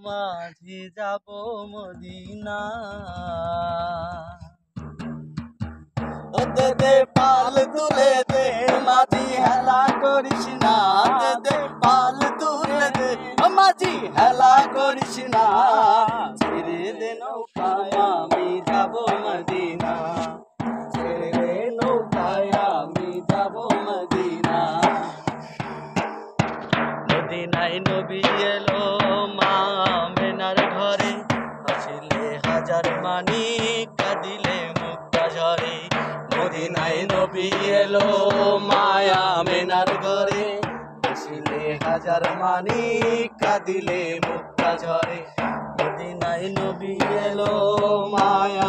মাঝি যাব মদিনা। ও দে দে পাল তুলে দে মাঝি হেলা করিস না, দে দে পাল তুলে দে মাঝি হেলা করিস না। ছেড়ে দে নৌকায় আমি যাব মদিনা, ছেড়ে দে নৌকায় আমি যাব মদিনা। মদিনায় নবী এলো মা আমেনার ঘরে, হাসিলে হাজার মানি কাঁদিলে মুক্তা ঝরে। মদিনায় নবী এলো মা আমেনার ঘরে, হাসিলে হাজার মানি কাঁদিলে মুক্তা ঝরে। মদিনায় নবী এলো মা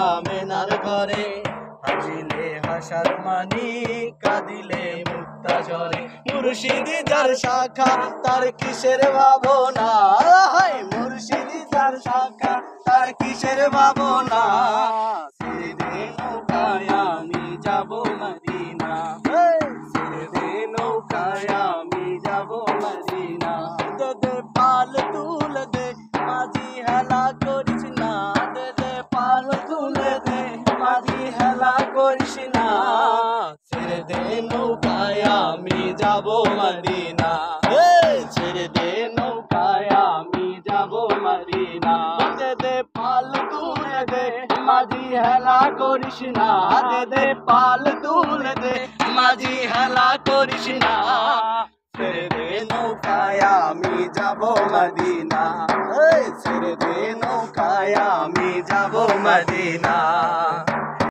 আমেনার ঘরে, হাসিলে হাজার মানি কাঁদিলে মুক্তা ঝরে। মুর্শিদি যার শাখা তার কিসের ভাবনা, মুর্শিদি যার শাখা তার কিসের ভাবনা। ছেড়ে দে নৌকায় আমি যাব মদিনা, ছেড়ে দে নৌকায় আমি যাব মদিনা। দে দে পাল তুলে দে মাঝি হেলা করিস না, দে দে পাল তুলে দে মাঝি হেলা করিস না। ছেড়ে দে নৌকায় আমি যাব মদিনা, ছেড়ে দে নৌকায় আমি যাব মদিনা। দে দে পাল তুলে দে মাঝি হেলা করিস না, দে দে পাল তুলে দে মাঝি হেলা করিস না। ছেড়ে দে নৌকায় আমি যাব মদিনা, ছেড়ে দে নৌকায় আমি যাব মদিনা।